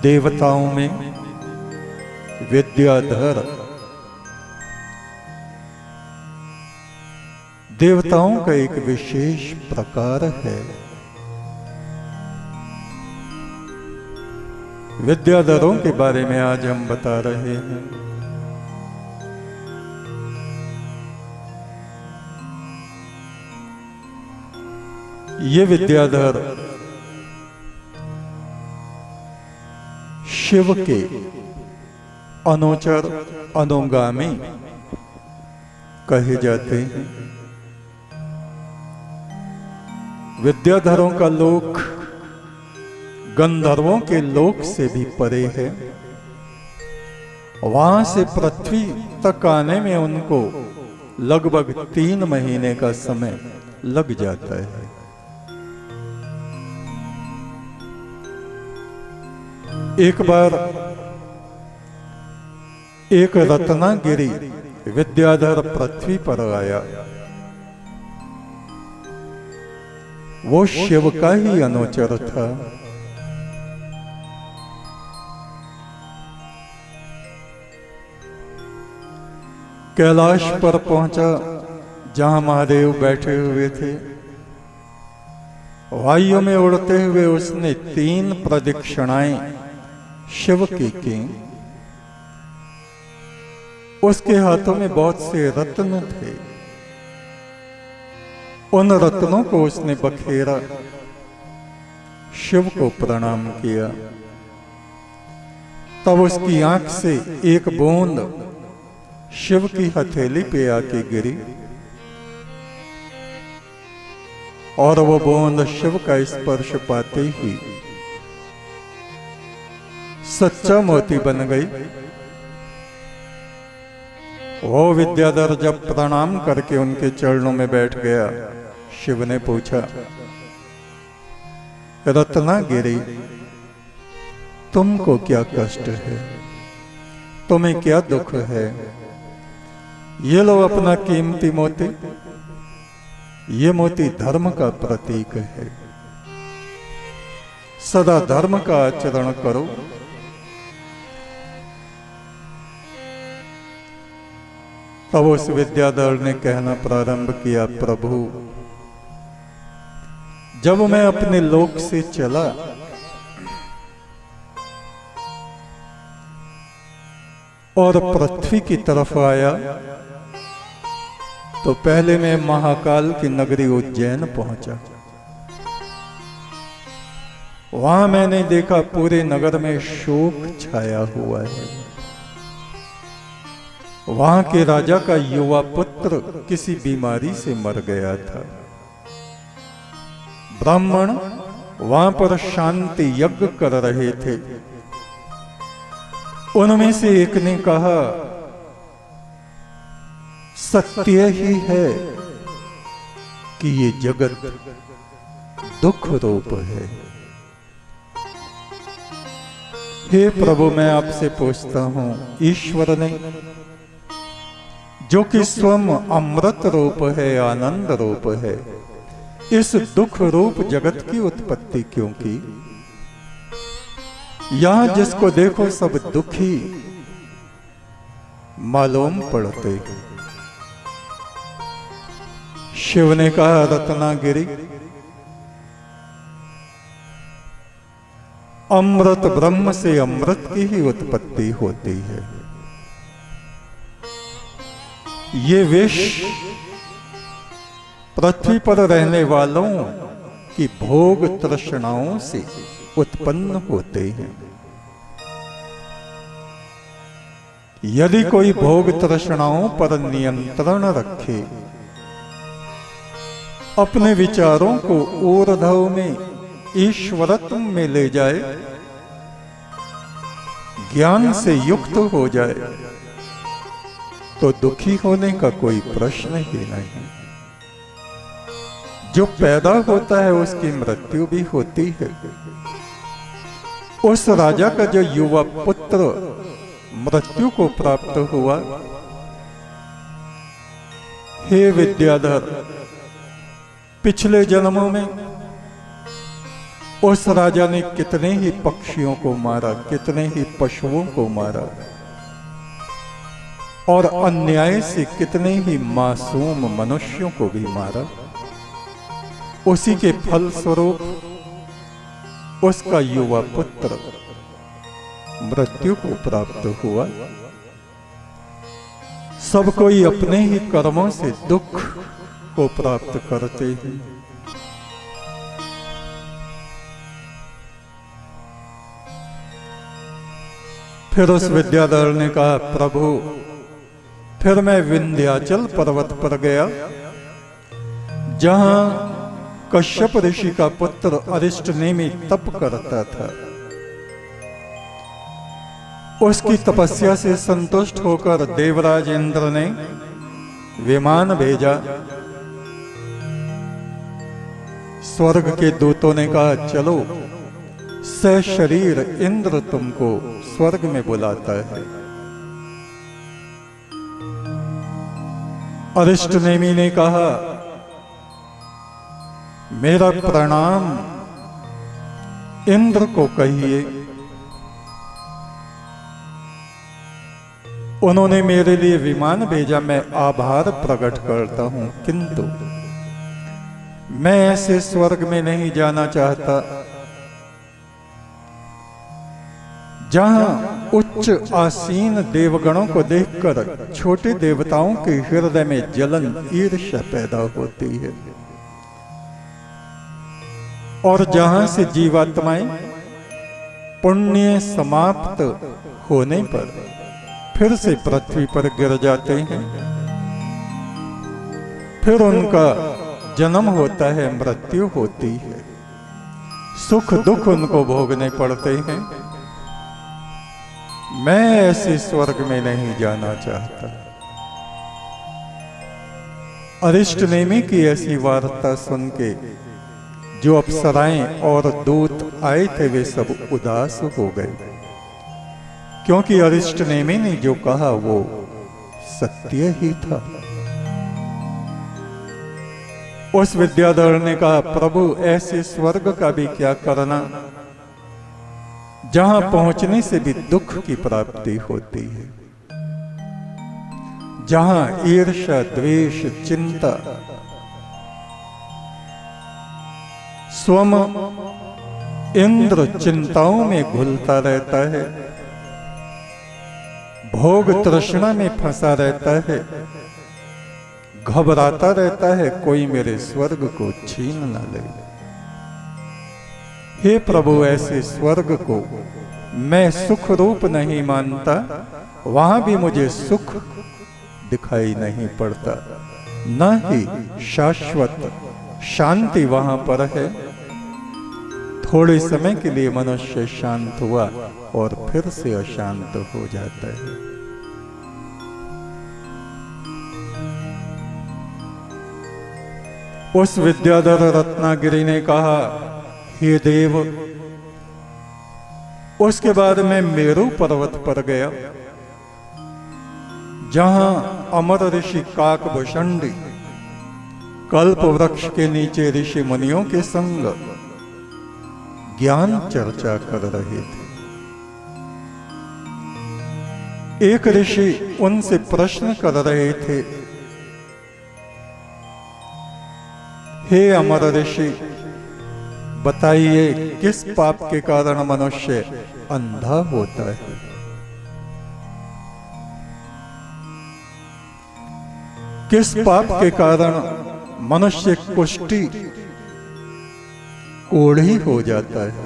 देवताओं में विद्याधर देवताओं का एक विशेष प्रकार है। विद्याधरों के बारे में आज हम बता रहे हैं। ये विद्याधर शिव के अनुचर अनुगामी कहे जाते हैं। विद्याधरों का लोक गंधर्वों के लोक से भी परे है। वहां से पृथ्वी तक आने में उनको लगभग 3 महीने का समय लग जाता है। एक बार एक रत्नागिरी विद्याधर पृथ्वी पर आया। वो शिव का ही अनुचर था। कैलाश पर पहुंचा जहां महादेव बैठे हुए थे। वायु में उड़ते हुए उसने 3 प्रदक्षिणाएं शिव की। उसके हाथों में बहुत से रत्न थे। उन रत्नों को उसने बखेरा, शिव को प्रणाम किया। तब उसकी आंख से एक बूंद शिव की हथेली पे आके गिरी और वो बूंद शिव का स्पर्श पाते ही सच्चा मोती बन गई। वो विद्याधर जब प्रणाम करके उनके चरणों में बैठ गया, शिव ने पूछा, रत्नागिरी, तुमको क्या कष्ट है? तुम्हें क्या दुख है? ये लो अपना कीमती मोती। ये मोती धर्म का प्रतीक है। सदा धर्म का आचरण करो। तब उस विद्याधर ने कहना प्रारंभ किया, प्रभु, जब मैं अपने लोक से चला और पृथ्वी की तरफ आया तो पहले मैं महाकाल की नगरी उज्जैन पहुंचा। वहां मैंने देखा पूरे नगर में शोक छाया हुआ है। वहां के राजा का युवा पुत्र किसी बीमारी से मर गया था। ब्राह्मण वहां पर शांति यज्ञ कर रहे थे। उनमें से एक ने कहा, सत्य ही है कि ये जगत दुख रूप है। हे प्रभु, मैं आपसे पूछता हूं, ईश्वर ने जो कि स्वयं अमृत रूप है, आनंद रूप है, इस दुख रूप जगत की उत्पत्ति क्यों की? यहां जिसको देखो सब दुखी मालूम पड़ते। शिव ने कहा, रत्नागिरी, अमृत ब्रह्म से अमृत की ही उत्पत्ति होती है। ये विष पृथ्वी पर रहने वालों की भोग तृष्णाओं से उत्पन्न होते हैं। यदि कोई भोग तृष्णाओं पर नियंत्रण रखे, अपने विचारों को ऊर्ध्व में ईश्वरत्व में ले जाए, ज्ञान से युक्त हो जाए, तो दुखी होने का कोई प्रश्न ही नहीं। जो पैदा होता है उसकी मृत्यु भी होती है। उस राजा का जो युवा पुत्र मृत्यु को प्राप्त हुआ, हे विद्याधर, पिछले जन्मों में उस राजा ने कितने ही पक्षियों को मारा, कितने ही पशुओं को मारा और अन्याय से कितने ही मासूम मनुष्यों को भी मारा। उसी के फल स्वरूप उसका युवा पुत्र मृत्यु को प्राप्त हुआ। सब कोई अपने ही कर्मों से दुख को प्राप्त करते हैं। फिर उस विद्याधर ने कहा, प्रभु फिर मैं विंध्याचल पर्वत पर गया, जहां कश्यप ऋषि का पुत्र अरिष्टनेमि तप करता था। उसकी तपस्या से संतुष्ट होकर देवराज इंद्र ने विमान भेजा। स्वर्ग के दूतों ने कहा, चलो सशरीर इंद्र तुमको स्वर्ग में बुलाता है। अरिष्टनेमि ने कहा, मेरा प्रणाम इंद्र को कहिए। उन्होंने मेरे लिए विमान भेजा, मैं आभार प्रकट करता हूं, किंतु मैं ऐसे स्वर्ग में नहीं जाना चाहता जहां उच्च आसीन देवगणों को देखकर छोटे देवताओं के हृदय में जलन ईर्ष्या पैदा होती है और जहां से जीवात्माएं पुण्य समाप्त होने पर फिर से पृथ्वी पर गिर जाते हैं, फिर उनका जन्म होता है, मृत्यु होती है, सुख दुख उनको भोगने पड़ते हैं। मैं ऐसे स्वर्ग में नहीं जाना चाहता। अरिष्टनेमि की ऐसी वार्ता सुन के जो अप्सराएं और दूत आए थे वे सब उदास हो गए, क्योंकि अरिष्टनेमि ने जो कहा वो सत्य ही था। उस विद्याधर ने कहा, प्रभु ऐसे स्वर्ग का भी क्या करना जहां पहुंचने से भी दुख की प्राप्ति होती है, जहां ईर्ष्या द्वेष चिंता स्वम इंद्र चिंताओं में घुलता रहता है, भोग तृष्णा में फंसा रहता है, घबराता रहता है कोई मेरे स्वर्ग को छीन न ले। हे प्रभु, ऐसे स्वर्ग को मैं सुख रूप नहीं मानता, वहां भी मुझे सुख दिखाई नहीं पड़ता, न ही शाश्वत शांति वहां पर है। थोड़े समय के लिए मनुष्य शांत हुआ और फिर से अशांत हो जाता है। उस विद्याधर रत्नागिरी ने कहा, हे देव, उसके बाद मैं मेरू पर्वत पर गया, जहां अमर ऋषि काकभूषणी कल्प वृक्ष के नीचे ऋषि मुनियों के संग ज्ञान चर्चा कर रहे थे। एक ऋषि उनसे प्रश्न कर रहे थे, हे अमर ऋषि, बताइए किस पाप के कारण मनुष्य अंधा होता है? किस पाप के कारण मनुष्य कुष्ठी कोढ़ी हो जाता है?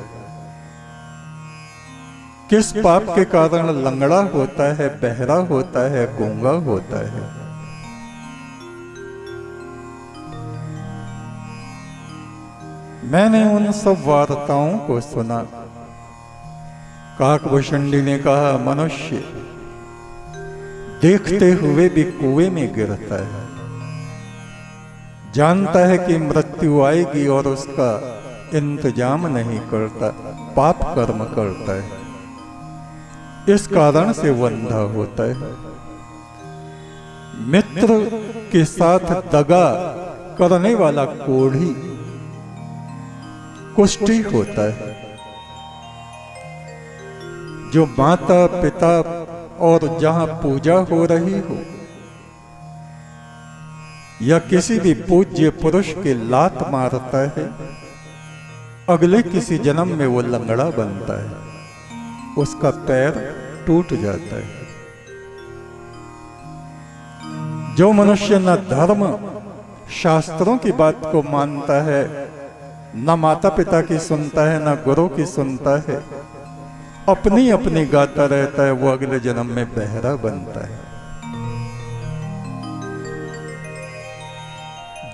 किस पाप के कारण लंगड़ा होता है, बहरा होता है, गूंगा होता है? मैंने उन सब वार्ताओं को सुना। काकभूषणी ने कहा, मनुष्य देखते हुए भी कुएं में गिरता है, जानता है कि मृत्यु आएगी और उसका इंतजाम नहीं करता, पाप कर्म करता है, इस कारण से वो अंधा होता है। मित्र के साथ दगा करने वाला कोढ़ी कुष्ठी होता है। जो माता पिता और जहां पूजा हो रही हो या किसी भी पूज्य पुरुष के लात मारता है, अगले किसी जन्म में वो लंगड़ा बनता है, उसका पैर टूट जाता है। जो मनुष्य न धर्म शास्त्रों की बात को मानता है, न माता पिता की सुनता है, न गुरु की सुनता है, अपनी अपनी गाता रहता है, वो अगले जन्म में बहरा बनता है।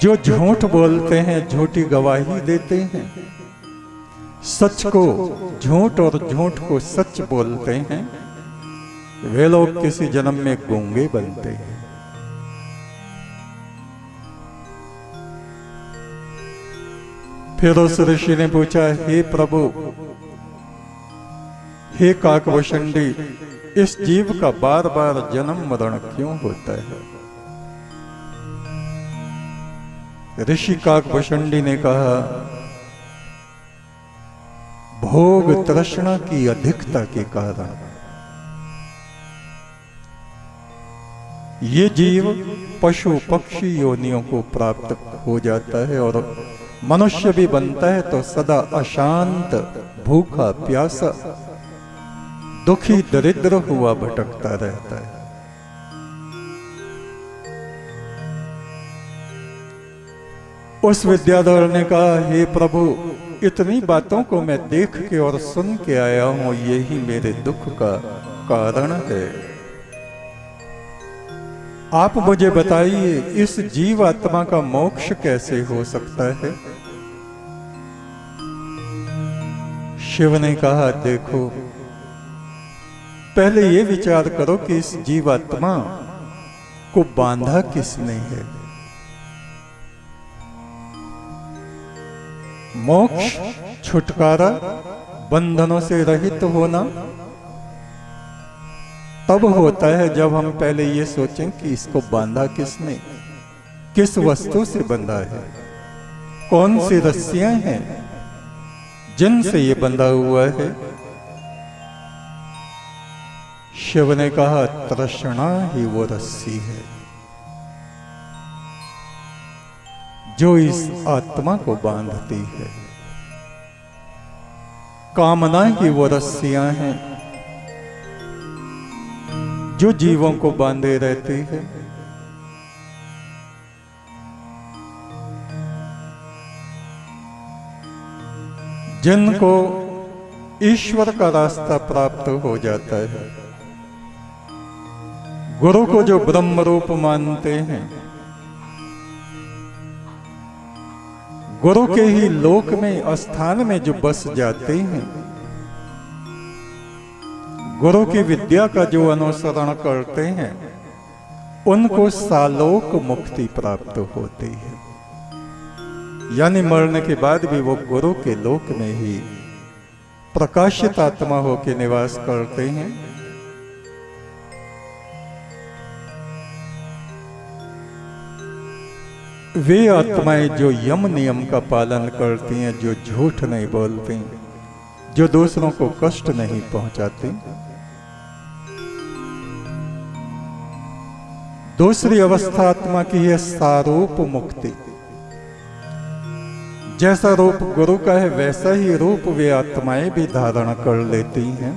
जो झूठ बोलते हैं, झूठी गवाही देते हैं, सच को झूठ और झूठ को सच बोलते हैं, वे लोग किसी जन्म में गूंगे बनते हैं। फिर उस ऋषि ने पूछा, हे प्रभु, हे काकभूषणी, इस जीव का बार बार जन्म मरण क्यों होता है? ऋषि काकभूषणी ने कहा, भोग तृष्णा की अधिकता के कारण ये जीव पशु पक्षी योनियों को प्राप्त हो जाता है और मनुष्य भी बनता है तो सदा अशांत, भूखा प्यासा, दुखी दरिद्र हुआ भटकता रहता है। उस विद्याधर ने कहा, हे प्रभु, इतनी बातों को मैं देख के और सुन के आया हूं, यही मेरे दुख का कारण है। आप मुझे बताइए, इस जीवात्मा का मोक्ष कैसे हो सकता है? शिव ने कहा, देखो, पहले ये विचार करो कि इस जीवात्मा को बांधा किसने है? मोक्ष, छुटकारा, बंधनों से रहित होना तब होता है जब हम पहले ये सोचें कि इसको बांधा किसने, किस वस्तु से बंधा है, कौन सी रस्सियां हैं जिनसे ये बंधा हुआ है। शिव ने कहा, तृष्णा ही वो रस्सी है जो इस आत्मा को बांधती है। कामना ही वो रस्सियां हैं जो जीवों को बांधे रहती है। जिनको ईश्वर का रास्ता प्राप्त हो जाता है, गुरु को जो ब्रह्म रूप मानते हैं, गुरु के ही लोक में, स्थान में जो बस जाते हैं, गुरु की विद्या का जो अनुसरण करते हैं, उनको सालोक मुक्ति प्राप्त होती है। यानी मरने के बाद भी वो गुरु के लोक में ही प्रकाशित आत्मा होकर निवास करते हैं। वे आत्माएं जो यम नियम का पालन करती हैं, जो झूठ नहीं बोलती, जो दूसरों को कष्ट नहीं पहुंचाती। दूसरी अवस्था आत्मा की है सारूप मुक्ति। जैसा रूप गुरु का है वैसा ही रूप वे आत्माएं भी धारण कर लेती हैं।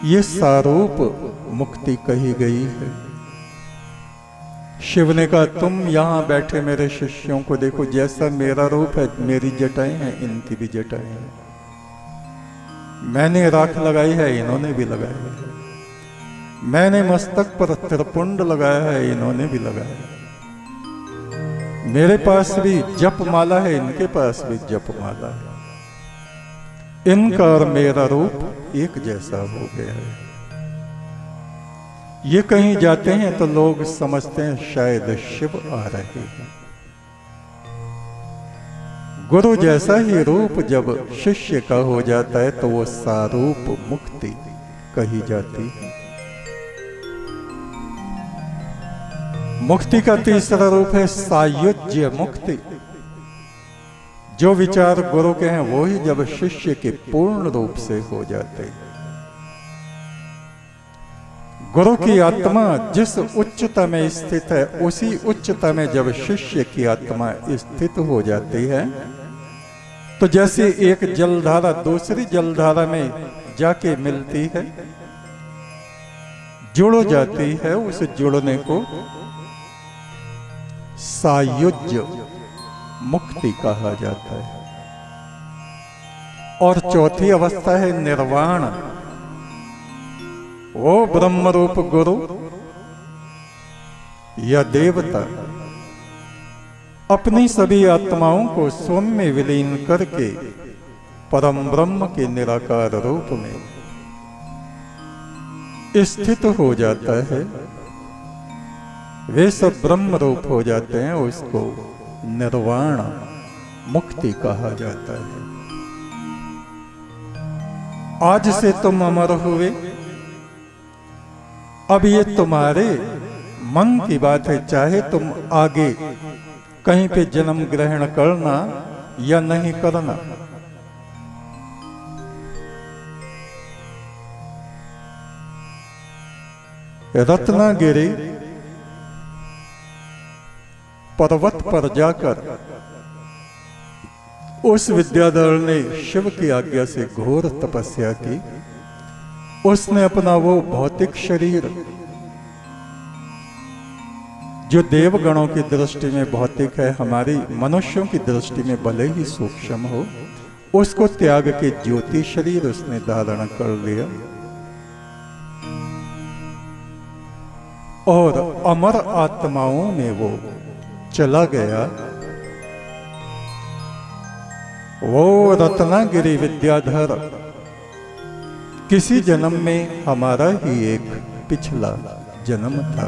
ये सारूप मुक्ति कही गई है। शिव ने कहा, तुम यहां बैठे मेरे शिष्यों को देखो, जैसा मेरा रूप है, मेरी जटाएं हैं, इनकी भी जटाएं हैं। मैंने राख लगाई है, इन्होंने भी लगाई है। मैंने मस्तक पर त्रिपुंड लगाया है, इन्होंने भी लगाया है। मेरे पास भी जप माला है, इनके पास भी जप माला है। इनका और मेरा रूप एक जैसा हो गया है। ये कहीं जाते हैं तो लोग समझते हैं शायद शिव आ रहे हैं। गुरु जैसा ही रूप जब शिष्य का हो जाता है तो वो सारूप मुक्ति कही जाती है। मुक्ति का तीसरा रूप है सायुज्य मुक्ति। जो विचार गुरु के हैं वो ही जब शिष्य के पूर्ण रूप से हो जाते हैं। गुरु की आत्मा जिस उच्चता में स्थित है, उसी उच्चता में जब शिष्य की आत्मा स्थित हो जाती है, तो जैसे एक जलधारा दूसरी जलधारा में जाके मिलती है, जुड़ जाती है, उस जुड़ने को सायुज्य मुक्ति कहा जाता है। और चौथी अवस्था है निर्वाण। वो ब्रह्म रूप गुरु या देवता अपनी सभी आत्माओं को स्वयं में विलीन करके परम ब्रह्म के निराकार रूप में स्थित हो जाता है। वे सब ब्रह्म रूप हो जाते हैं, उसको निर्वाण मुक्ति कहा जाता है। आज से तुम अमर हुए, अब ये तुम्हारे मन की बात है, चाहे तुम आगे कहीं पे जन्म ग्रहण करना या नहीं करना। रत्नागिरी पर्वत पर जाकर उस विद्याधर ने शिव की आज्ञा से घोर तपस्या की। उसने अपना वो भौतिक शरीर, जो देवगणों की दृष्टि में भौतिक है, हमारी मनुष्यों की दृष्टि में भले ही सूक्ष्म हो, उसको त्याग के ज्योति शरीर उसने धारण कर लिया और अमर आत्माओं में वो चला गया। वो रत्नागिरी विद्याधर किसी जन्म में हमारा ही एक पिछला जन्म था।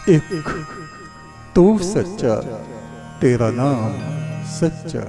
एक तू सच्चा, तेरा नाम सच्चा।